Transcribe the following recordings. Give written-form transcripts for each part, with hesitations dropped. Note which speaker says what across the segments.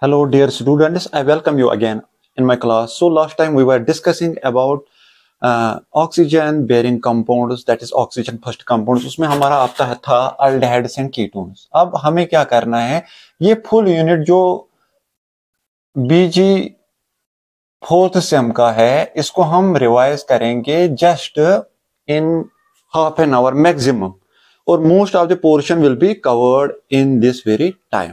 Speaker 1: Hello dear students, I welcome you again in my class. So last time we were discussing about oxygen bearing compounds, that is oxygen first compounds. उसमें हमारा आता था aldehydes and ketones. अब हमें क्या करना है, ये फुल यूनिट जो बीजी फोर्थ सेम का है इसको हम रिवाइज करेंगे just in half an hour maximum, और most of the portion will be covered in this very time.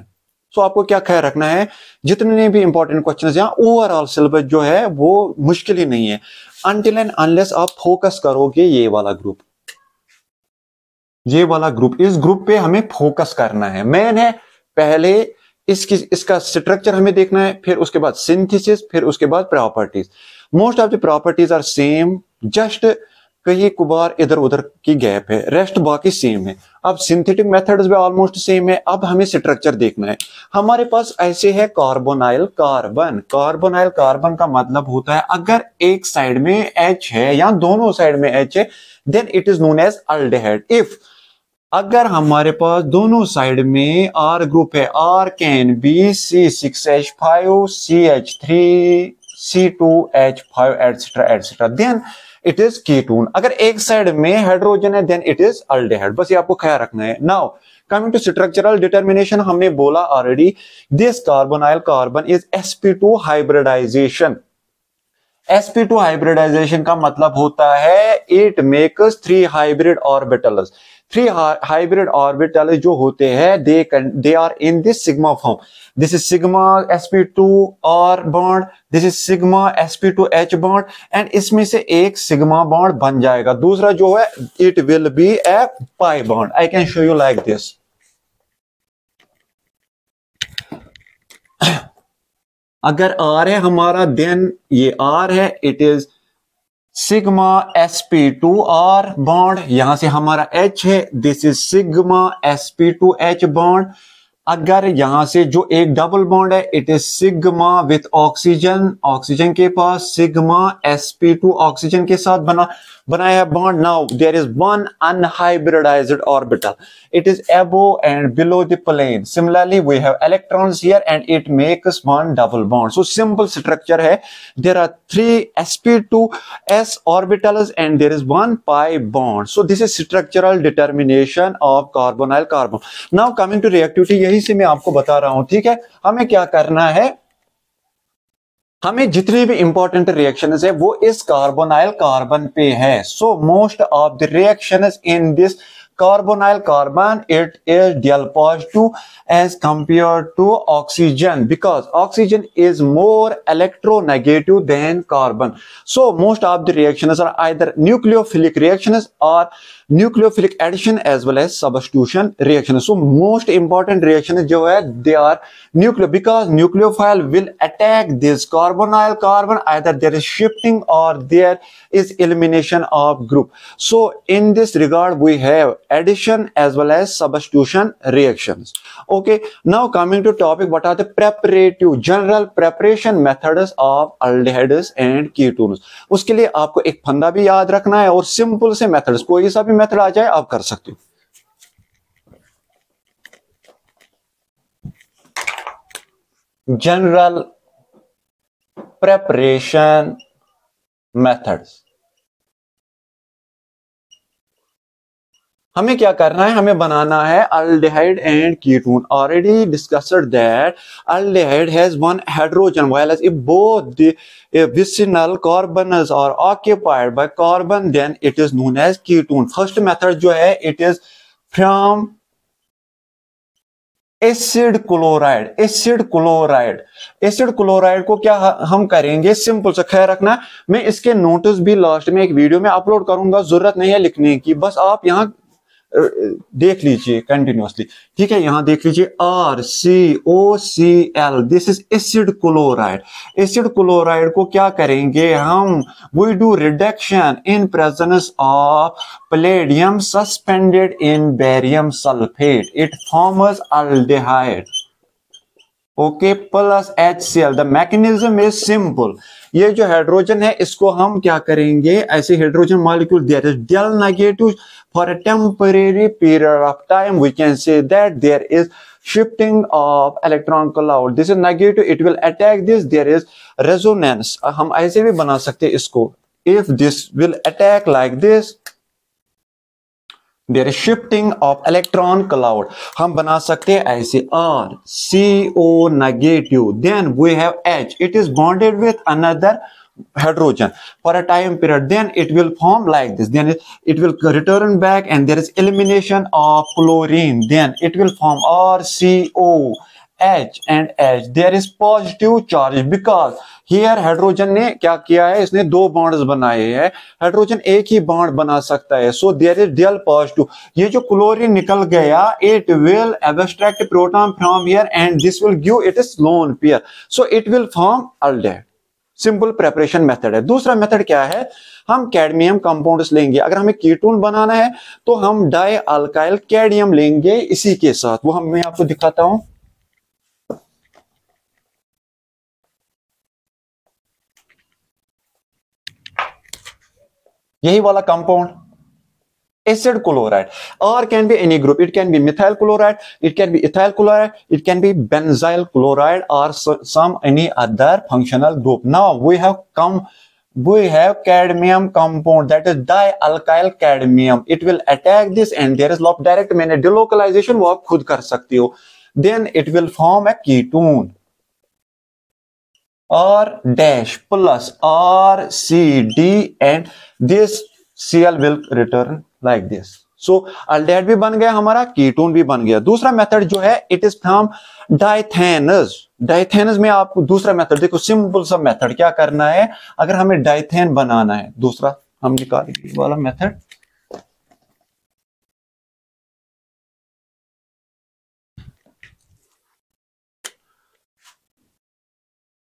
Speaker 1: So आपको क्या ख्याल रखना है, जितने भी इंपॉर्टेंट क्वेश्चंस यहाँ ओवरऑल सिलेबस जो है वो मुश्किल ही नहीं है, अनटिल एंड अनलेस आप फोकस करोगे ये वाला ग्रुप, इस ग्रुप पे हमें फोकस करना है. मेन है पहले इसका स्ट्रक्चर हमें देखना है, फिर उसके बाद सिंथेसिस, फिर उसके बाद properties. Most of the properties are same, just कहीं कुबार इधर उधर की गैप है, रेस्ट बाकी सेम है. अब सिंथेटिक मेथड्स भी ऑलमोस्ट सेम है. अब हमें स्ट्रक्चर देखना है. हमारे पास ऐसे है कार्बोनाइल कार्बन. कार्बोनाइल कार्बन का मतलब होता है अगर एक साइड में H है या दोनों साइड में H है, then it is known as aldehyde. If अगर हमारे पास दोनों साइड में R ग्रुप है, R can be C6H5 CH3 C2H5 etcetera etcetera, then it is ketone. अगर एक साइड में हाइड्रोजन है देन इट इज अल्डेहाइड. बस ये आपको ख्याल रखना है. Now coming to structural determination, हमने बोला already this carbonyl carbon is sp2 hybridization. sp2 hybridization का मतलब होता है it makes 3 hybrid orbitals. 3 hybrid orbital जो होते हैं they are in this sigma form. This is sigma sp2r bond, this is sigma sp2h bond, and इसमें से एक सिग्मा बॉन्ड बन जाएगा. दूसरा जो है it will B A pi bond. I can show you like this. अगर R है हमारा, देन ये R है, it is sigma sp2r bond. यहां से हमारा H है, this is sigma sp2h bond. अगर यहां से जो एक डबल बॉन्ड है, it is sigma with oxygen, oxygen के पास सिग्मा sp2 ऑक्सीजन के साथ बनाया है bond. Now there is one unhybridized orbital, it is above and below the plane. Similarly we have electrons here and it makes one double bond. So simple structure है, there are 3 sp2s orbitals and there is one pi bond. So this is structural determination of carbonyl carbon. Now coming to reactivity, यही से मैं आपको बता रहा हूं. ठीक है, हमें क्या करना है, हमें जितनी भी इंपॉर्टेंट रिएक्शंस है वो इस कार्बोनाइल कार्बन पे है. So most of the reactions in this carbonyl carbon, it is del positive as compared to oxygen, because oxygen is more electronegative than carbon. So most of the reactions are either nucleophilic reactions or nucleophilic addition as well as substitution reactions. So most important reactions जो है they are nuclear, because nucleophile will attack this carbonyl carbon, either there is shifting or there is elimination of group. So in this regard we have addition as well as substitution reactions. Okay, now coming to topic, what are the preparative general preparation methods of aldehydes and ketones. उसके लिए आपको एक फंदा भी याद रखना है, और सिंपल से मेथड्स, कोई सा भी मेथड आ जाए आप कर सकते हो. जनरल प्रेपरेशन मेथड्स, हमें क्या करना है, हमें बनाना है aldehyde and ketone. Already discussed that aldehyde has one hydrogen, whereas if both the vicinal carbons are occupied by carbon, then it is known as ketone. First method जो है it is from acid chloride. Acid chloride को क्या हम करेंगे, simple से ख्याल रखना. मैं इसके नोट्स भी लास्ट में एक वीडियो में अपलोड करूंगा, जरूरत नहीं है लिखने की, बस आप यहाँ देख लीजिए कंटिन्यूअसली. ठीक है, यहां देख लीजिए RCOCl, this is acid chloride. Acid chloride को क्या करेंगे हम, we do reduction in presence of palladium suspended in barium sulfate, it forms aldehyde. Okay, plus HCl. The mechanism is simple. ये जो हाइड्रोजन है इसको हम क्या करेंगे, ऐसे hydrogen molecule there is del negative for a temporary period of time, we can say that there is shifting of electron cloud. This is negative, it will attack this, there is resonance. हम ऐसे भी बना सकते हैं इसको, if this will attack like this, there is shifting of electron cloud. हम बना सकते हैं ऐसे R CO negative, then we have H, it is bonded with another hydrogen for a time period, then it will form like this, then it will return back and there is elimination of chlorine, then it will form RCO H and H. There is positive charge because here hydrogen ने क्या किया है, इसने दो bonds बनाए हैं, hydrogen एक ही bond बना सकता है, so there is double positive. ये जो क्लोरीन निकल गया, it will abstract proton from here and this will give it is lone pair, so it will form aldehyde. Simple preparation method है. दूसरा मेथड क्या है, हम कैडमियम कंपाउंड्स लेंगे. अगर हमें कीटोन बनाना है तो हम डाई अल्काइल कैडमियम लेंगे इसी के साथ, वो मैं आपको दिखाता हूं. यही वाला compound acid chloride, or can be any group, it can be methyl chloride, it can be ethyl chloride, it can be benzyl chloride, or some any other functional group. Now we have cadmium compound, that is dialkyl cadmium. It will attack this and there is lot direct मैंने delocalization वो आप खुद कर सकते हो. Then it will form a ketone R dash plus R C D and this Cl will return like this. So aldehyde भी बन गया हमारा, कीटोन भी बन गया. दूसरा मेथड जो है इट इज फ्रॉम डाइथेनस. डाइथेनस में आपको दूसरा मेथड देखो, सिंपल सा मेथड. क्या करना है, अगर हमें डाइथेन बनाना है, दूसरा हम निकालेंगे वाला मेथड.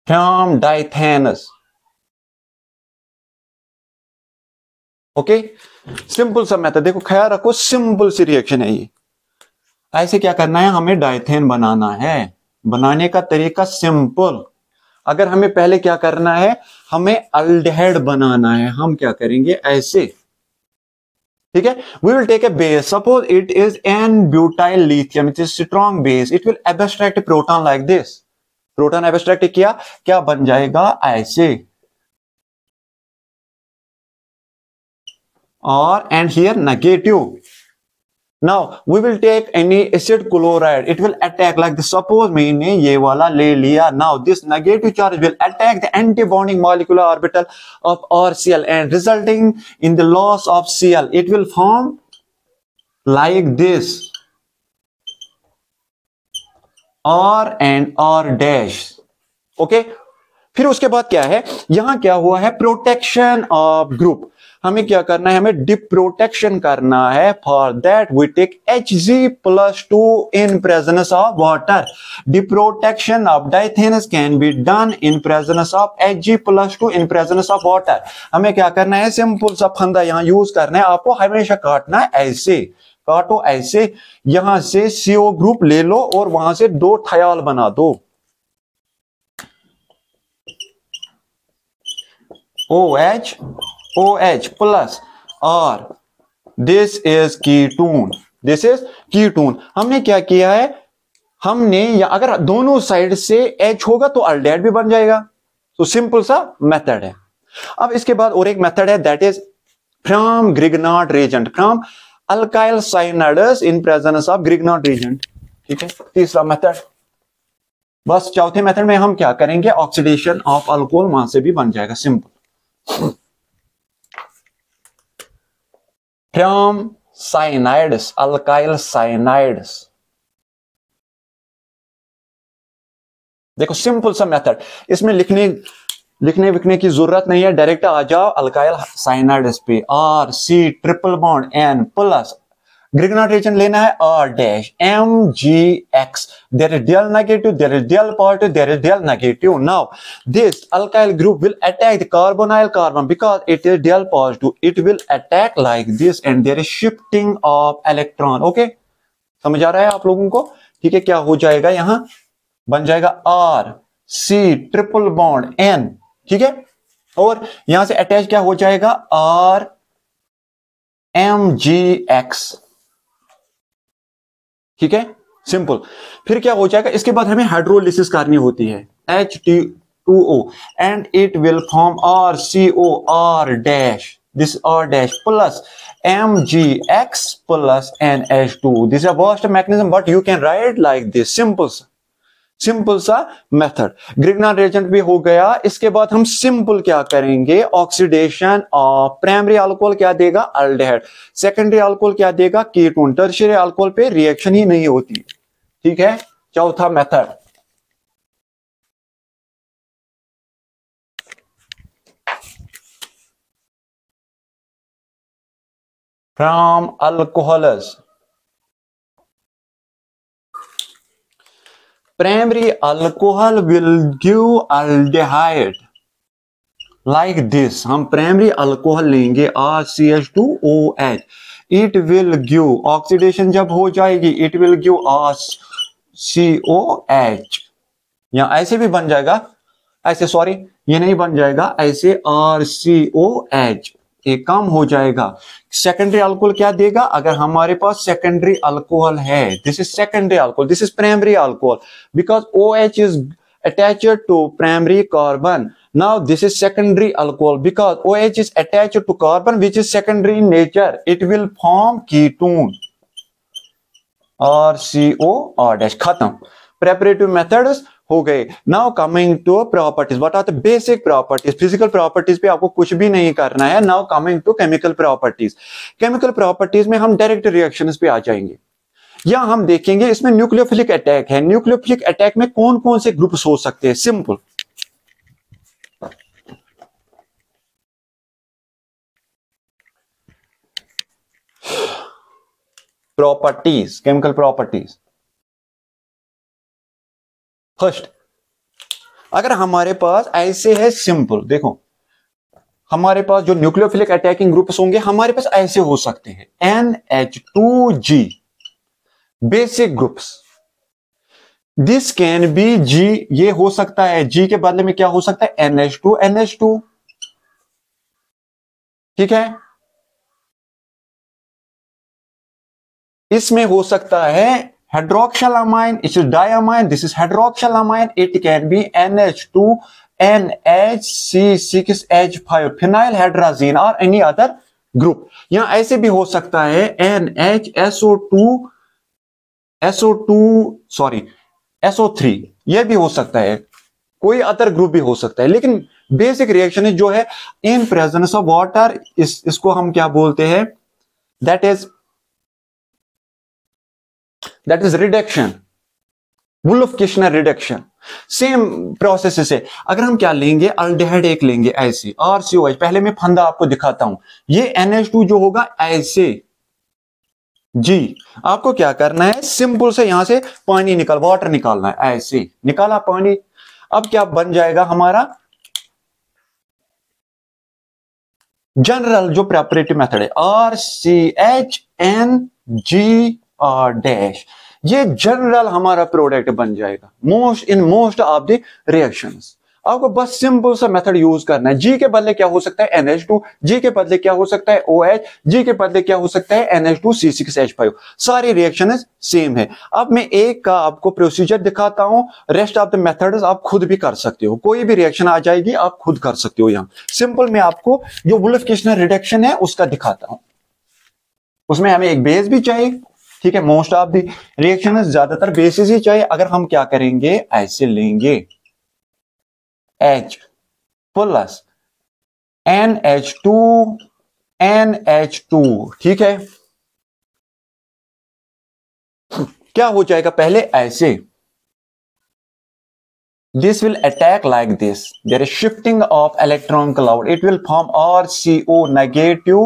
Speaker 1: फ्रॉम डाइथेनस, ओके, सिंपल सा मेथड. देखो ख्याल रखो, सिंपल सी रिएक्शन है ये. ऐसे क्या करना है, हमें डाइथेन बनाना है. बनाने का तरीका सिंपल. अगर हमें पहले क्या करना है, हमें अल्डिहाइड बनाना है. हम क्या करेंगे ऐसे, ठीक है. We will take a base, suppose it is n butyl lithium, it is strong base, it will abstract proton like this. Proton abstract किया, क्या बन जाएगा ऐसे. Or and here negative. Now we will take any acid chloride, it will attack like this. Suppose मैंने ये वाला ले लिया. Now this negative charge will attack the anti-bonding molecular orbital of RCl and resulting in the loss of Cl. It will form like this R and R dash. Okay. फिर उसके बाद क्या है, यहां क्या हुआ है, प्रोटेक्शन ऑफ ग्रुप. हमें क्या करना है, हमें डिप्रोटेक्शन करना है. For that we take Hg+2 in presence of water. Deprotection of dithianes can be done in presence of Hg+2 in presence of water. हमें क्या करना है, सिंपल सा फंदा यहां यूज करना है. आपको हमेशा काटना है ऐसे, काटो ऐसे. यहां से CO ग्रुप ले लो और वहां से दो थयाल बना दो. OH plus R. This is ketone. This is ketone. हमने क्या किया है, हमने या अगर दोनों साइड से H होगा तो अल्डेहाइड भी बन जाएगा. तो सिंपल सा मेथड है. अब इसके बाद और एक मेथड है, that is from Grignard reagent, from alkyl cyanides in presence of Grignard reagent. ठीक है, तीसरा मेथड. बस चौथे मेथड में हम क्या करेंगे, ऑक्सीडेशन ऑफ अल्कोहल वहां से भी बन जाएगा. Simple. From cyanides, alkyl cyanides. देखो सिंपल सा मेथड, इसमें लिखने विखने की जरूरत नहीं है. डायरेक्ट आ जाओ अल्काइल साइनाइड्स पे. R C triple bond N plus Grignard reagent लेना है R dash MgX. There is dual negative, there is dual positive, there is dual negative. Now this alkyl group will attack the carbonyl carbon because it is dual positive. It will attack like this and there is shifting of electron. Okay, समझ आ रहा है आप लोगों को? ठीक है, क्या हो जाएगा, यहां बन जाएगा R C triple bond N. ठीक है, और यहां से अटैच क्या हो जाएगा, R MgX. ठीक है, सिंपल। फिर क्या हो जाएगा, इसके बाद हमें हाइड्रोलिसिस करनी होती है, H2O and it will form RCOR dash, this R dash plus MgX plus NH2. This is a vast mechanism, but you can write like this, simple सा मेथड। ग्रिग्नान रिएजेंट भी हो गया। इसके बाद हम सिंपल क्या करेंगे, ऑक्सीडेशन ऑफ प्राइमरी अल्कोहल क्या देगा, अल्डेहाइड, सेकेंडरी अल्कोहल क्या देगा, कीटोन, टर्शियरी अल्कोहल पे रिएक्शन ही नहीं होती। ठीक है, चौथा method, from alcohols, primary alcohol will give aldehyde like this। हम प्राइमरी अल्कोहल लेंगे RCH2OH, it will give, oxidation जब हो जाएगी it will give RCOH, या ऐसे भी बन जाएगा, ऐसे सॉरी ये नहीं बन जाएगा, ऐसे RCOH, एक काम हो जाएगा। सेकेंडरी अल्कोहल क्या देगा, अगर हमारे पास सेकेंडरी अल्कोहल है, this is secondary alcohol, this is primary alcohol, because OH is attached to primary carbon. Now this is secondary alcohol, because OH is attached to carbon which is secondary in nature, it will form ketone, RCOR dash, खत्म। Preparative methods हो गए। Now coming to properties, what are the basic properties, physical properties पे आपको कुछ भी नहीं करना है। Now coming to chemical properties, chemical properties में हम डायरेक्ट रिएक्शंस पे आ जाएंगे, या हम देखेंगे इसमें न्यूक्लियोफिलिक अटैक है, न्यूक्लियोफिलिक अटैक में कौन कौन से ग्रुप्स हो सकते हैं, simple. Properties, chemical properties, first, अगर हमारे पास ऐसे है सिंपल, देखो हमारे पास जो न्यूक्लियोफिलिक अटैकिंग ग्रुप्स होंगे हमारे पास ऐसे हो सकते हैं, NH2G, basic groups, this can be G, ये हो सकता है, G के बदले में क्या हो सकता है, NH2, ठीक है। इसमें हो सकता है hydroxylamine, it is diamine, this is hydroxylamine, it can be NH2, NHC6H5, phenylhydrazine or any other group। यहां ऐसे भी हो सकता है SO3, ये भी हो सकता है, कोई अदर ग्रुप भी हो सकता है, लेकिन बेसिक रिएक्शन जो है इन प्रेजेंस ऑफ वाटर, इसको हम क्या बोलते हैं, that is reduction, wolf-Kishner reduction. Same process से अगर हम क्या लेंगे, अल्डेहाइड एक लेंगे ऐसे, RCOH, पहले मैं फंदा आपको दिखाता हूं, ये NH2 जो होगा ऐसे G, आपको क्या करना है, सिंपल से यहां से पानी वाटर निकालना है, ऐसे निकाला पानी, अब क्या बन जाएगा हमारा जनरल जो प्रेपरेटिव मेथड है, RCHNGR डैश, ये जनरल हमारा प्रोडक्ट बन जाएगा मोस्ट ऑफ द रिएक्शंस। आपको बस सिंपल सा मेथड यूज करना है। G के बदले क्या हो सकता है, NH2, G के बदले क्या हो सकता है, OH, G के बदले क्या हो सकता है, NH2C6H5, सारी रिएक्शन सेम है। अब मैं एक का आपको प्रोसीजर दिखाता हूं, रेस्ट ऑफ द मेथड्स आप खुद भी कर सकते हो, कोई भी रिएक्शन आ जाएगी आप खुद कर सकते हो। यहां सिंपल मैं आपको जो वुल्फ-किश्नर रिडक्शन है उसका दिखाता हूं, उसमें हमें एक बेस भी चाहिए, ठीक है, मोस्ट ऑफ द रिएक्शन ज्यादातर बेसिस ही चाहिए। अगर हम क्या करेंगे, ऐसे लेंगे H प्लस NH2, ठीक है, क्या हो जाएगा, पहले ऐसे, this will attack like this, there is shifting of electron cloud, it will form RCO negative,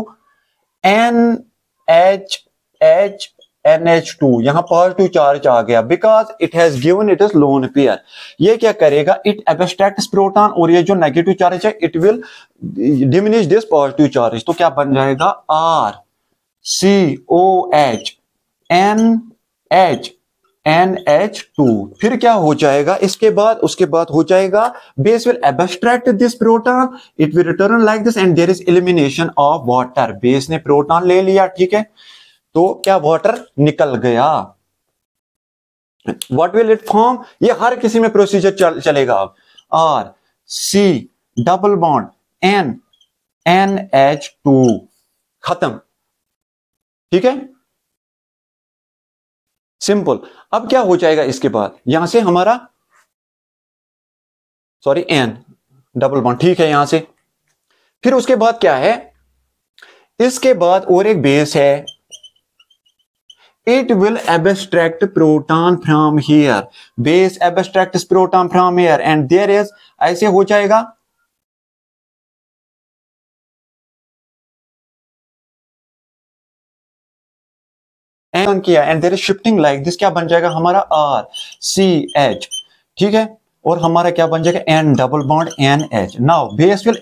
Speaker 1: NH2, यहां पॉजिटिव चार्ज आ गया, because it has given it is lone pair. ये क्या करेगा, इट एब्स्ट्रैक्ट्स प्रोटॉन, और ये जो नेगेटिव चार्ज है it will diminish this positive charge, तो क्या बन जाएगा, RCOH NH2। फिर क्या हो जाएगा, उसके बाद हो जाएगा, base will abstract this proton, it will return like this and there is elimination of water. Base ने प्रोटॉन ले लिया, ठीक है, तो क्या वाटर निकल गया, व्हाट विल इट फॉर्म, ये हर किसी में प्रोसीजर चलेगा। अब R C double bond N NH2 खत्म, ठीक है, सिंपल। अब क्या हो जाएगा इसके बाद, यहां से हमारा सॉरी N डबल बॉन्ड, ठीक है, यहां से फिर उसके बाद क्या है, इसके बाद और एक बेस है, it will abstract proton from here, base abstracts proton from here and there is, ऐसे हो जाएगा, एन किया and there is shifting like this, क्या बन जाएगा हमारा RCH, ठीक है, और हमारा क्या बन जाएगा N double bond NH। Now base will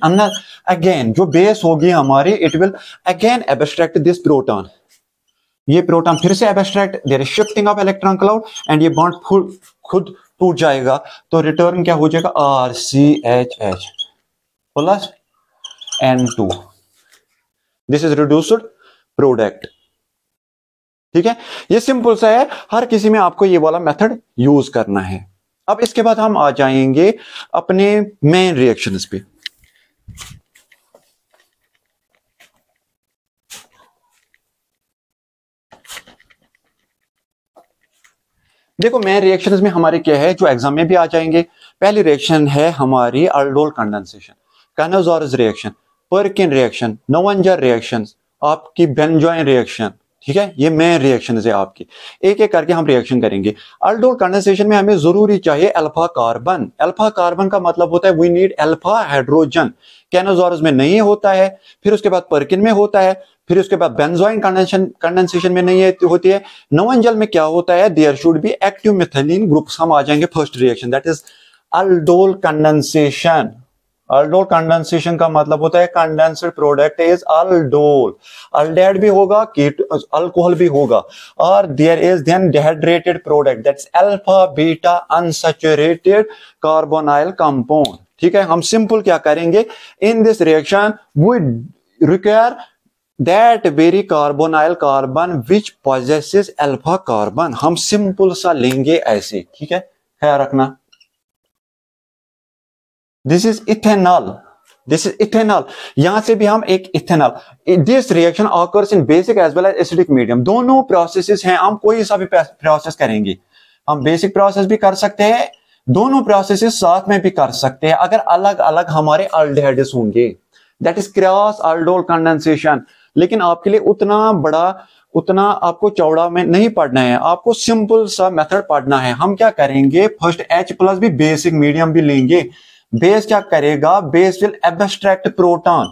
Speaker 1: again, जो बेस होगी हमारी, it will again abstract this proton, ये प्रोटॉन फिर से abstract, there is shifting of electron cloud and ये बॉन्ड खुद टूट जाएगा, तो रिटर्न क्या हो जाएगा RCHH plus N2, this is reduced product, ठीक है। ये सिंपल सा है, हर किसी में आपको ये वाला मेथड यूज करना है। अब इसके बाद हम आ जाएंगे अपने मेन रिएक्शंस पे। देखो मेन रिएक्शंस में हमारे क्या है, जो एग्जाम में भी आ जाएंगे। पहली रिएक्शन है हमारी aldol condensation, Cannizzaro reaction, Perkin reaction, Knoevenagel reaction, आपकी बेंजोइन रिएक्शन, ठीक है, ये मेन रिएक्शन है आपकी। एक एक करके हम रिएक्शन करेंगे। अल्डोल कंडेंसेशन में हमें जरूरी चाहिए अल्फा कार्बन। अल्फा कार्बन का मतलब होता है वी नीड अल्फा हाइड्रोजन, कैनोज़ोरस में नहीं होता है, फिर उसके बाद पर्किन में होता है, फिर उसके बाद बेंजोइन कंडेंसेशन में नहीं होती है। नोवेंजल में क्या होता है, there should be active methylene groups. हम आ जाएंगे first reaction, that is aldol condensation. Aldol condensation का मतलब होता है condensed product is aldol, aldehyde भी होगा, अल्कोहल भी होगा, और there is then dehydrated product that's alpha beta unsaturated carbonyl compound, ठीक है। हम सिंपल क्या करेंगे, in this reaction we require that very carbonyl carbon which possesses alpha carbon, हम सिंपल सा लेंगे ऐसे, ठीक है, ख्याल रखना। This is ethanol, this is ethanol, यहां से भी हम एक ethanol. This reaction occurs in basic as well as acidic medium, दोनों प्रोसेसेस हैं, हम कोई सा भी प्रोसेस करेंगे, हम बेसिक प्रोसेस भी कर सकते हैं, दोनों प्रोसेसेस साथ में भी कर सकते हैं, अगर अलग अलग हमारे अल्डेहाइड्स होंगे, that is cross aldol condensation. लेकिन आपके लिए उतना बड़ा, उतना आपको चौड़ा में नहीं पढ़ना है, आपको सिंपल सा मेथड पढ़ना है। हम क्या करेंगे, फर्स्ट H प्लस भी बेसिक मीडियम भी लेंगे। बेस क्या करेगा, base will abstract proton,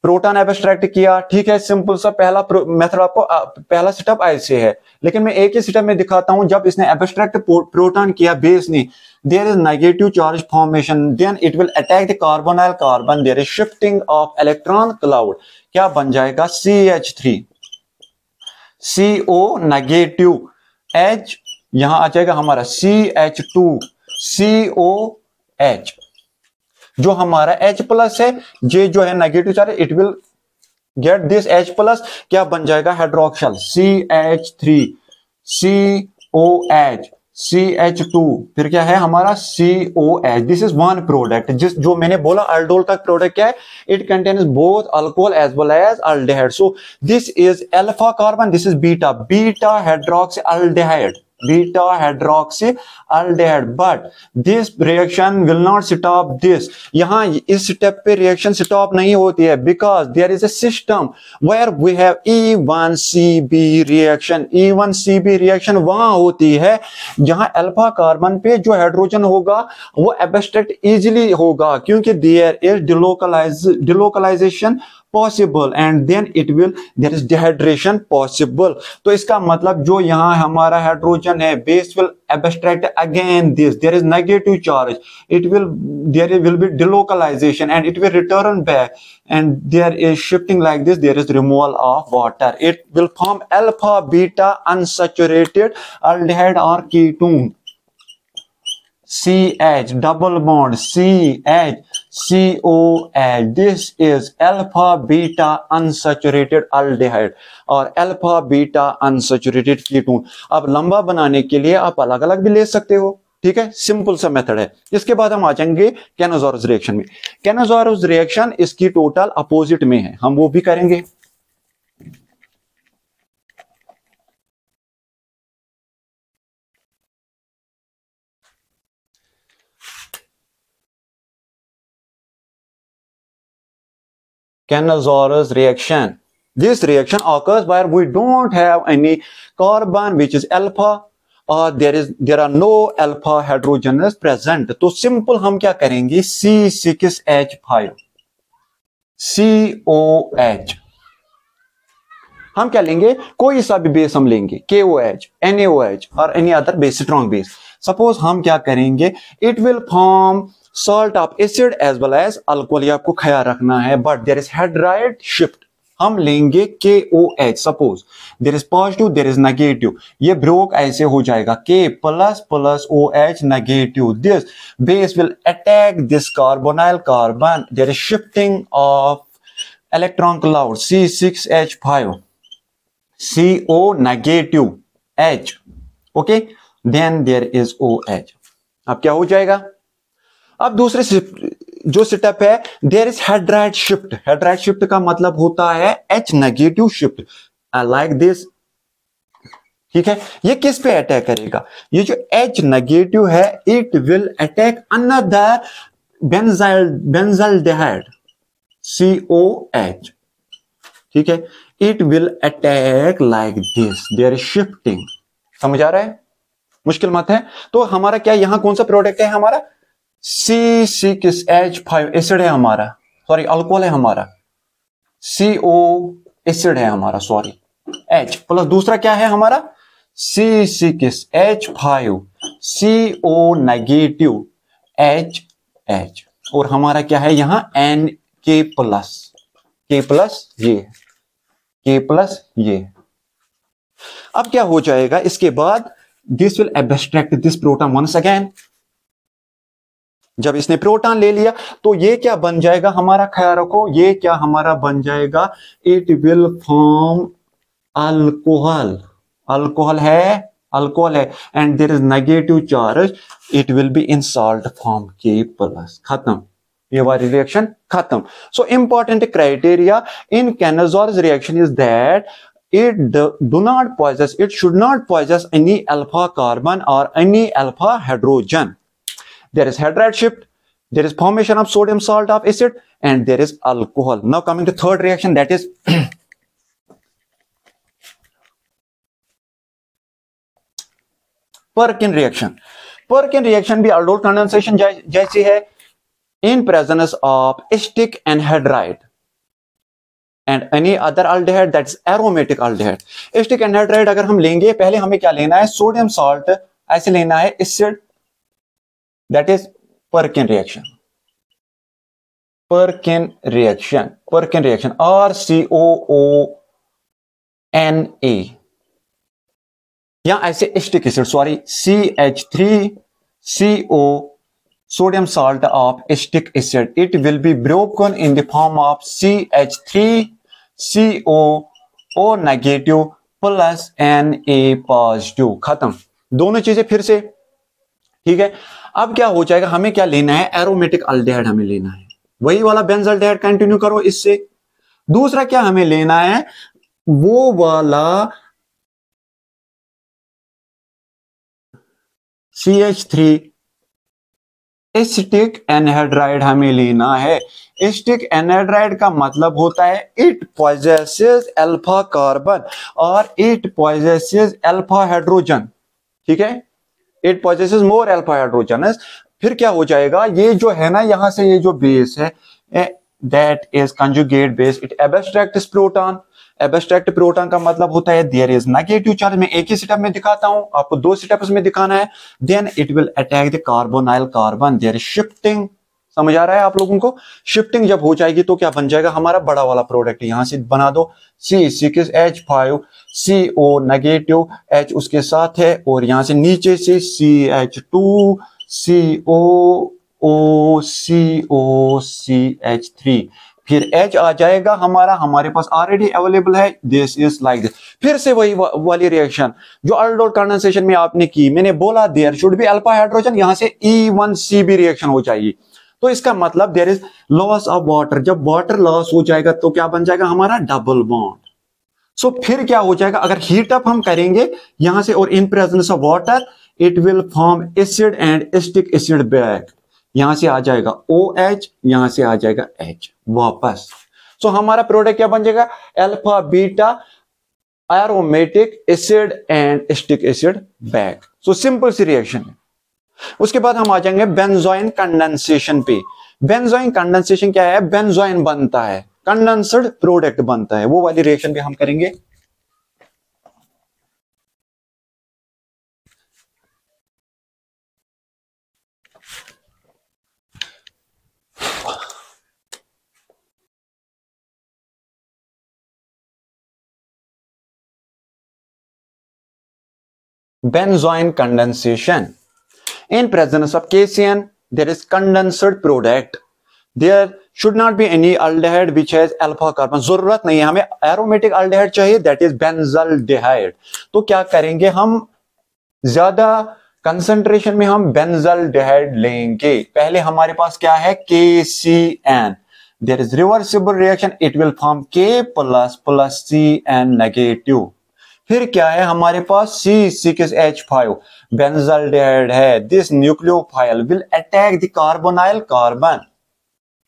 Speaker 1: proton abstract किया, ठीक है, सिंपल सा पहला मेथड आपको पहला सेटअप ऐसे है, लेकिन मैं एक ही सेटअप में दिखाता हूं। जब इसने एब्स्ट्रैक्ट प्रोटॉन किया बेस ने, there is negative charge formation, then it will attack the carbonyl carbon, there is shifting of electron cloud, क्या बन जाएगा CH3 CO नेगेटिव, H यहां आ जाएगा हमारा CH2 COH, जो हमारा H प्लस है, ये जो है negative charge, it will get this H plus, क्या बन जाएगा हाइड्रोक्सल CH3 COH CH2, फिर क्या है हमारा COH। This is one product, जिस जो मैंने बोला अल्डोल का प्रोडक्ट क्या है, it contains both alcohol as well as aldehyde. So this is alpha carbon, this is beta, beta hydroxy aldehyde, beta hydroxy aldehyde, but this reaction will not stop this. यहां इस step पे reaction stop नहीं होती है, because there is a system where we have E1CB reaction. E1CB reaction वहां होती है जहां अल्फा कार्बन पे जो हाइड्रोजन होगा वो एब्स्ट्रैक्ट इजीली होगा, क्योंकि there is delocalization possible and then it will, there is dehydration possible. तो इसका मतलब जो यहां हमारा हाइड्रोजन है, base will abstract again this, there is negative charge, it will, there will be delocalization and it will return back and there is shifting like this, there is removal of water, it will form alpha beta unsaturated aldehyde or ketone CH, double bond, CH, COH. This is alpha beta unsaturated aldehyde और alpha beta unsaturated ketone. अब लंबा बनाने के लिए आप अलग अलग भी ले सकते हो, ठीक है, सिंपल सा मेथड है। इसके बाद हम आ जाएंगे कैनोजोरस रिएक्शन में। कैनोजोरस रिएक्शन इसकी टोटल अपोजिट में है, हम वो भी करेंगे। Canozorus reaction. This reaction occurs where we don't have any carbon which is alpha or there are no alpha hydrogens present. तो सिंपल हम क्या करेंगे, C6H5 COH, हम क्या लेंगे, कोई सा भी बेस हम लेंगे, KOH, NaOH और any other base, strong base. Suppose हम क्या करेंगे, it will form salt of acid as well as alcohol, ये आपको ख्याल रखना है। But there is hydride shift, हम लेंगे KOH। Suppose there is positive, there is negative, ये ब्रोक ऐसे हो जाएगा, K plus plus OH negative. This base will attack this carbonyl carbon, there is shifting of electron cloud, C6H5 CO negative H, okay, then there is OH। अब क्या हो जाएगा, अब दूसरे जो सेटअप है, there is hydride shift. Hydride shift का मतलब होता है H negative shift, like this, ठीक है। ये किस पे अटैक करेगा, ये जो H नेगेटिव है, it will attack another benzaldehyde COH, ठीक है। It will attack like this, there is shifting. समझ आ रहा है, मुश्किल मत है। तो हमारा क्या, यहां कौन सा प्रोडक्ट है, हमारा C6H5 एसिड है हमारा, सॉरी अल्कोहल है हमारा, CO एसिड है हमारा, सॉरी H प्लस दूसरा क्या है हमारा, C6H5 CO नेगेटिव H, और हमारा क्या है यहां K प्लस ये। अब क्या हो जाएगा इसके बाद, this will abstract this proton once again. जब इसने प्रोटॉन ले लिया तो ये क्या बन जाएगा हमारा, ख्याल रखो, ये क्या हमारा बन जाएगा, it will form alcohol. Alcohol है and there is negative charge, it will be in salt form K plus. खत्म, ये वाली रिएक्शन खत्म। So important criteria in Cannizzaro reaction is that it should not possess any alpha carbon or any alpha hydrogen. There is hydride shift, there is formation of sodium salt of acid, and there is alcohol. Now coming to third reaction, that is Perkin reaction. Perkin reaction भी aldol condensation जैसी है, in presence of acetic anhydride and any other aldehyde, that's aromatic aldehyde. acetic anhydride अगर हम लेंगे, पहले हमें क्या लेना है, सोडियम सॉल्ट ऐसे लेना है, acid, that is Perkin reaction. Perkin reaction RCOONA, या ऐसे acetic acid, sorry CH3CO sodium salt of acetic acid, it will be broken in the form of CH3CO negative plus Na positive। खत्म, दोनों चीजें फिर से, ठीक है। अब क्या हो जाएगा, हमें क्या लेना है, एरोमेटिक अल्डेहाइड हमें लेना है, वही वाला बेंजाल्डेहाइड कंटिन्यू करो इससे। दूसरा क्या हमें लेना है, वो वाला CH3 एसिटिक एनहाइड्राइड हमें लेना है। एसिटिक एनहाइड्राइड का मतलब होता है इट पॉजेसेस अल्फा कार्बन और इट पॉजेसेस अल्फा हाइड्रोजन, ठीक है, it possesses more alpha hydrogen. फिर क्या हो जाएगा, ये जो है ना, यहां से ये जो बेस है, that is conjugate base, it abstracts proton. Abstract proton का मतलब होता है देयर इज नेगेटिव चार्ज। मैं एक ही सेटअप में दिखाता हूं, आपको दो सेटअप्स में दिखाना है। Then it will attack the carbonyl carbon, there is shifting. समझ आ रहा है आप लोगों को, शिफ्टिंग जब हो जाएगी तो क्या बन जाएगा, हमारा बड़ा वाला प्रोडक्ट यहां से बना दो, C6H5 CO नेगेटिव H उसके साथ है, और यहां से नीचे से CH2 COOCOCH3, फिर H आ जाएगा हमारा, हमारे पास ऑलरेडी अवेलेबल है, दिस इज लाइक दिस। फिर से वही वाली रिएक्शन जो अल्डोल कंडेंसेशन में आपने की, मैंने बोला there should be alpha hydrogen, यहां से E1CB रिएक्शन हो जाएगी। तो इसका मतलब there is loss of water, जब वाटर लॉस हो जाएगा तो क्या बन जाएगा हमारा डबल बॉन्ड। सो फिर क्या हो जाएगा, अगर हीट अप हम करेंगे यहां से और इन presence of water, it will form acid and acetic acid back, यहां से आ जाएगा OH, यहां से आ जाएगा H वापस। सो हमारा प्रोडक्ट क्या बन जाएगा, alpha beta aromatic acid and acetic acid back. So simple सी रिएक्शन है। उसके बाद हम आ जाएंगे बेंजोइन कंडेंसेशन पे। बेंजोइन कंडेंसेशन क्या है, बेंजोइन बनता है, कंडेंस्ड प्रोडक्ट बनता है, वो वाली रिएक्शन भी हम करेंगे। Benzoin condensation. In presence of KCN, there is condensed product. There should not be any aldehyde which has alpha carbon. जरूरत नहीं है हमें एरोमेटिक aldehyde चाहिए, that is benzaldehyde। तो क्या करेंगे हम, ज्यादा कंसंट्रेशन में हम benzaldehyde लेंगे। पहले हमारे पास क्या है KCN, there is reversible reaction, it will form K plus CN negative। फिर क्या है हमारे पास C6H5 बेंजल्डेहाइड है, this nucleophile will attack the carbonyl carbon,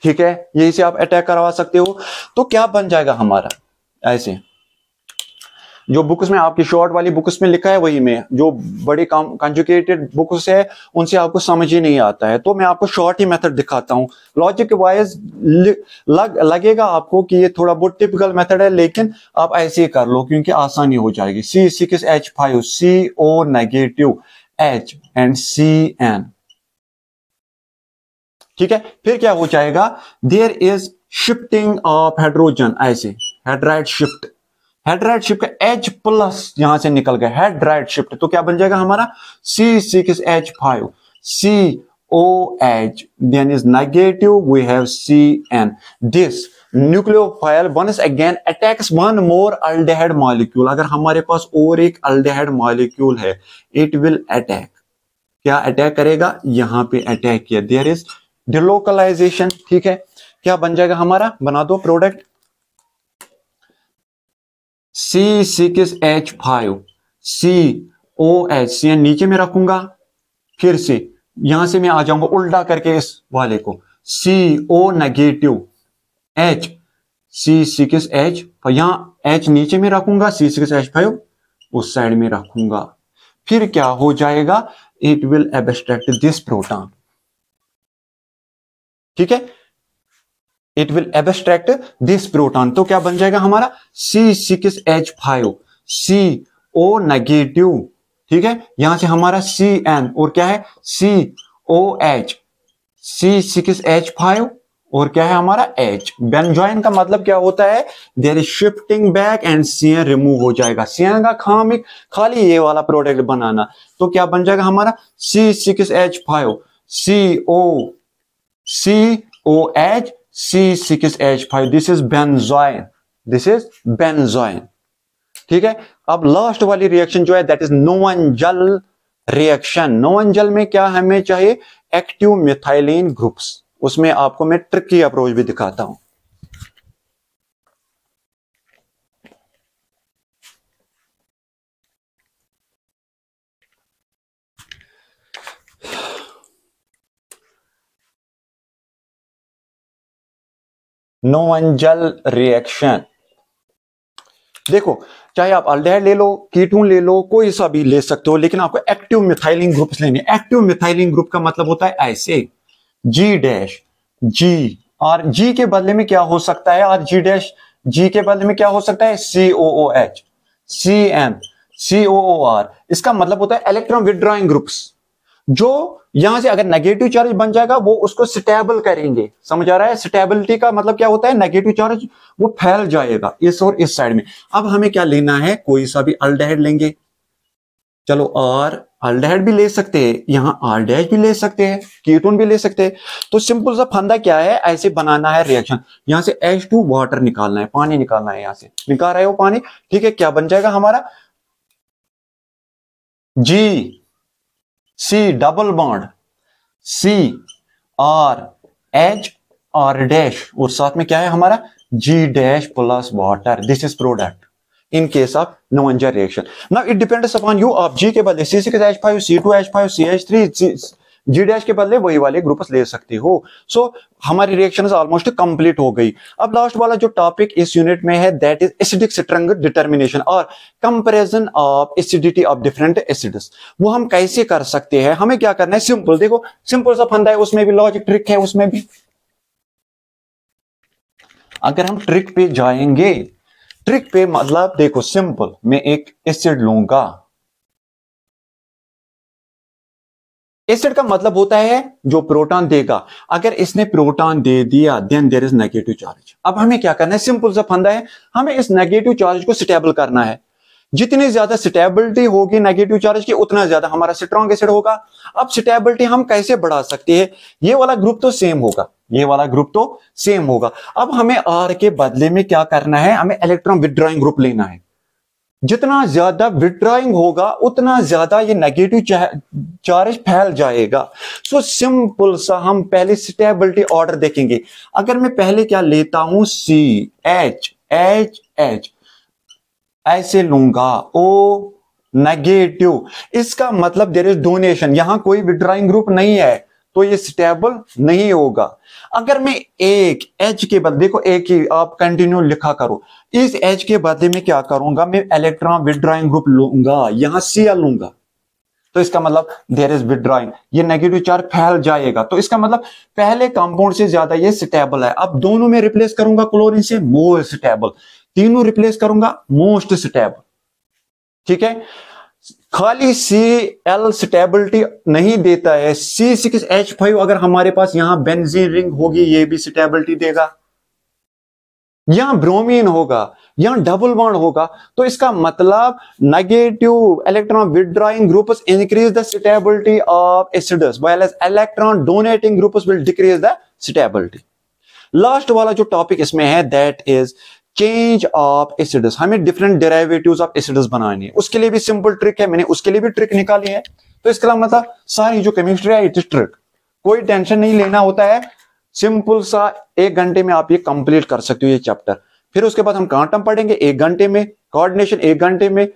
Speaker 1: ठीक है, यही से आप अटैक करवा सकते हो। तो क्या बन जाएगा हमारा, ऐसे जो बुक्स में आपकी शॉर्ट वाली बुक्स में लिखा है वही में, जो बड़ी कंजुगेटेड बुक्स है उनसे आपको समझ ही नहीं आता है, तो मैं आपको शॉर्ट ही मेथड दिखाता हूं। लॉजिक वाइज लगेगा आपको कि ये थोड़ा बहुत टिपिकल मेथड है, लेकिन आप ऐसे ही कर लो क्योंकि आसानी हो जाएगी। C6H5 CO negative H and CN, ठीक है। फिर क्या हो जाएगा, there is shifting of hydrogen, ऐसे हाइड्राइड शिफ्ट, हाइड्राइड शिफ्ट का H प्लस यहां से निकल गया, हाइड्राइड शिफ्ट, तो क्या बन जाएगा हमारा C6H5 COH, then is negative we have CN। this nucleophile once again attacks one more aldehyde molecule। अगर हमारे पास और एक aldehyde molecule है, it will attack, क्या अटैक करेगा, यहां पे अटैक किया, there is delocalization, ठीक है। क्या बन जाएगा हमारा, बना दो प्रोडक्ट C6H5 COH, CN नीचे में रखूंगा, फिर से यहां से मैं आ जाऊंगा उल्टा करके इस वाले को, CO नेगेटिव H C6H, यहां H नीचे में रखूंगा, C6H5 उस साइड में रखूंगा। फिर क्या हो जाएगा, it will abstract this proton, ठीक है, it will abstract this proton. तो क्या बन जाएगा हमारा C6H5 CO नेगेटिव, ठीक है, यहां से हमारा CN और क्या है COH C6H5 और क्या है हमारा H। बेंजोइन का मतलब क्या होता है, there is shifting back and CN remove हो जाएगा, CN का खाली ये वाला प्रोडक्ट बनाना। तो क्या बन जाएगा हमारा C6H5 COH C6H5, this is benzoin, this is benzoin, ठीक है। अब लास्ट वाली रिएक्शन जो है दैट इज नोएंजल रिएक्शन। नोएंजल में क्या हमें चाहिए, एक्टिव मिथाइलिन ग्रुप्स, उसमें आपको मैं ट्रिकी अप्रोच भी दिखाता हूं। नोएंजल रिएक्शन, देखो चाहे आप अल्डेहाइड ले लो, कीटोन ले लो, कोई सा भी ले सकते हो, लेकिन आपको एक्टिव मिथाइलिन ग्रुप्स लेने। एक्टिव मिथाइलिन ग्रुप का मतलब होता है ऐसे G' और G के बदले में क्या हो सकता है, और G' के बदले में क्या हो सकता है COOH CN COOR। इसका मतलब होता है इलेक्ट्रॉन विड्रॉइंग ग्रुप्स, जो यहां से अगर नेगेटिव चार्ज बन जाएगा वो उसको स्टेबल करेंगे, समझ आ रहा है। स्टेबिलिटी का मतलब क्या होता है, नेगेटिव चार्ज वो फैल जाएगा इस और इस साइड में। अब हमें क्या लेना है, कोई सा भी अल्डेहाइड लेंगे, चलो R अल्डेहाइड भी ले सकते हैं, यहाँ आल्डेहाइड भी ले सकते हैं, कीटोन भी ले सकते हैं। तो सिंपल सा फंदा क्या है, ऐसे बनाना है रिएक्शन, यहां से H2 वाटर निकालना है, पानी निकालना है, यहां से निकाल रहे हो पानी, ठीक है। क्या बन जाएगा हमारा G C double bond C R H R dash, और साथ में क्या है हमारा G dash plus water, this is product in case of Navier reaction. Now it depends upon you, आप G के बदले C6H5 C2H5 CH3 G dash के बदले वही वाले ग्रुप्स ले सकते हो। सो हमारी रिएक्शन ऑलमोस्ट कंप्लीट हो गई। अब लास्ट वाला जो टॉपिक इस यूनिट में है that is acidic strength determination और comparison of acidity of different acids. वो हम कैसे कर सकते हैं, हमें क्या करना है, सिंपल देखो, सिंपल सा फंदा है, उसमें भी लॉजिक ट्रिक है, उसमें भी अगर हम ट्रिक पे जाएंगे, ट्रिक पे मतलब देखो सिंपल, मैं एक एसिड लूंगा, एसिड का मतलब होता है जो प्रोटॉन देगा, अगर इसने प्रोटॉन दे दिया then there is negative charge. अब हमें क्या करना है, सिंपल सा फंदा है, हमें इस नेगेटिव चार्ज को स्टेबल करना है। जितनी ज्यादा स्टेबिलिटी होगी नेगेटिव चार्ज की उतना ज्यादा हमारा स्ट्रॉन्ग एसिड होगा। अब स्टेबिलिटी हम कैसे बढ़ा सकते हैं, ये वाला ग्रुप तो सेम होगा, ये वाला ग्रुप तो सेम होगा। अब हमें आर के बदले में क्या करना है, हमें इलेक्ट्रॉन विथड्रॉइंग ग्रुप लेना है। जितना ज्यादा विथड्रॉइंग होगा उतना ज्यादा ये नेगेटिव चार्ज फैल जाएगा। सो सिंपल सा हम पहले स्टेबिलिटी ऑर्डर देखेंगे। अगर मैं पहले क्या लेता हूं, सी एच एच एच ऐसे लूंगा, ओ नेगेटिव, इसका मतलब देयर इज डोनेशन, यहां कोई विथड्रॉइंग ग्रुप नहीं है तो ये स्टेबल नहीं होगा। अगर मैं एक H के बदले, देखो एक ही आप कंटिन्यू लिखा करो, इस H के बदले में क्या करूंगा, मैं इलेक्ट्रॉन विथड्रॉइंग ग्रुप लूंगा, यहां Cl लूंगा, तो इसका मतलब देयर इज विथड्रॉइंग, ये नेगेटिव चार्ज फैल जाएगा, तो इसका मतलब पहले कंपाउंड से ज्यादा ये स्टेबल है। अब दोनों में रिप्लेस करूंगा क्लोरीन से, मोर स्टेबल, तीनों रिप्लेस करूंगा मोस्ट स्टेबल, ठीक है। खाली Cl स्टेबिलिटी नहीं देता है, C6H5 अगर हमारे पास यहां बेंजीन रिंग होगी ये भी स्टेबिलिटी देगा, यहां ब्रोमीन होगा, यहां डबल बॉन्ड होगा, तो इसका मतलब negative electron withdrawing groups increase the stability of acids while as electron donating groups will decrease the stability. Last वाला जो टॉपिक इसमें है that is change of acids. हमें डिफरेंट डेरिवेटिव्स ऑफ एसिड्स बनाने हैं, उसके लिए भी सिंपल ट्रिक है, मैंने उसके लिए भी ट्रिक निकाली है। तो इसका मतलब सारी जो केमिस्ट्री है इट इज ट्रिक, कोई टेंशन नहीं लेना होता है, सिंपल सा 1 घंटे में आप ये कंप्लीट कर सकते हो ये चैप्टर। फिर उसके बाद हम क्वांटम पढ़ेंगे 1 घंटे में, कोऑर्डिनेशन 1 घंटे में,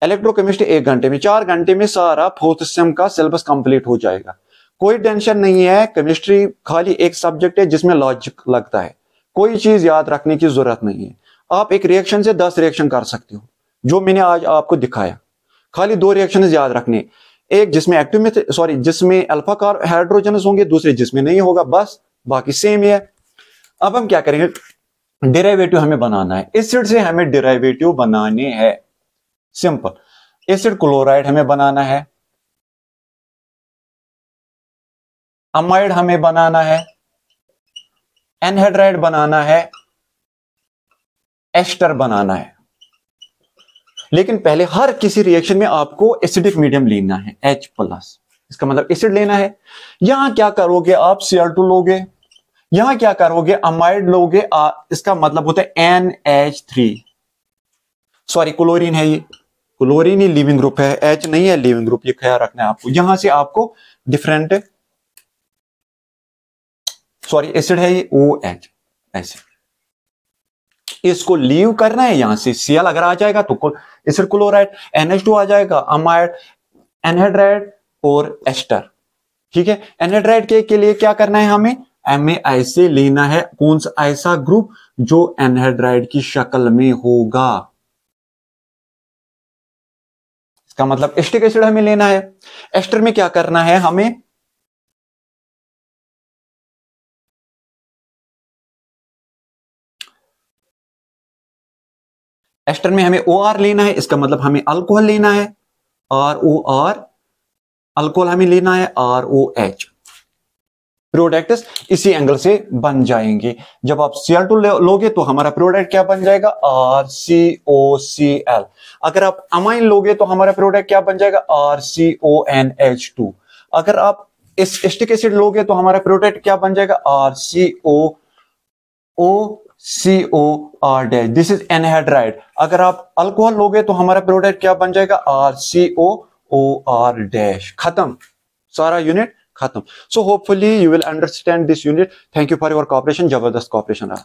Speaker 1: इलेक्ट्रोकेमिस्ट्री 1 घंटे में, 4 घंटे में सारा फोर्थ सेम का सिलेबस कंप्लीट हो जाएगा। कोई टेंशन नहीं है, केमिस्ट्री खाली एक सब्जेक्ट है जिसमें लॉजिक लगता है, कोई चीज याद रखने की जरूरत नहीं है। आप एक रिएक्शन से 10 रिएक्शन कर सकते हो, जो मैंने आज आपको दिखाया, खाली 2 रिएक्शन याद रखने, एक जिसमें एक्टिव में सॉरी जिसमें अल्फा कार्ब हाइड्रोजनस होंगे, दूसरे जिसमें नहीं होगा, बस बाकी सेम ही है। अब हम क्या करेंगे, डेरिवेटिव हमें बनाना है, एसिड से हमें डेरिवेटिव बनाने हैं, सिंपल। एसिड क्लोराइड हमें बनाना है, अमाइड हमें बनाना है, एनहाइड्राइड बनाना है, एस्टर बनाना है। लेकिन पहले हर किसी रिएक्शन में आपको एसिडिक मीडियम लेना है H+, इसका मतलब एसिड लेना है। यहां क्या करोगे आप, Cl2 लोगे, यहां क्या करोगे अमाइड लोगे, इसका मतलब होता है NH3, सॉरी क्लोरीन है, ये क्लोरीन ही लिविंग ग्रुप है, H नहीं है लिविंग ग्रुप, ये ख्याल रखना है आपको। यहां से आपको डिफरेंट सॉरी एसिड है ये OH, ऐसे इसको लीव करना है, यहां से Cl अगर आ जाएगा तो एसिड क्लोराइड, NH2 आ जाएगा, अमाइड, एनहाइड्राइड और एस्टर, ठीक है। एनहाइड्राइड के लिए क्या करना है, हमें ऐसे लेना है, कौन सा ऐसा ग्रुप जो एनहाइड्राइड की शक्ल में होगा, इसका मतलब एस्टिक एसिड हमें लेना है। एस्टर में क्या करना है, हमें एस्टर में हमें OR लेना है, इसका मतलब हमें अल्कोहल लेना है, ROR, अल्कोहल हमें लेना है ROH, प्रोडक्ट्स इसी एंगल से बन जाएंगे। जब आप Cl2 लोगे तो हमारा प्रोडक्ट क्या बन जाएगा, RCOCl। अगर आप अमाइन लोगे तो हमारा प्रोडक्ट क्या बन जाएगा, RCONH2। अगर आप इस एसिटिक एसिड लोगे तो हमारा प्रोडक्ट क्या बन जाएगा, RCOCOR dash, this is anhydride. अगर आप अल्कोहल लोगे तो हमारा प्रोडक्ट क्या बन जाएगा, RCOOR डैश। खत्म, सारा यूनिट खत्म। So hopefully you will understand this unit. Thank you for your cooperation, जबरदस्त कॉपरेशन रहा।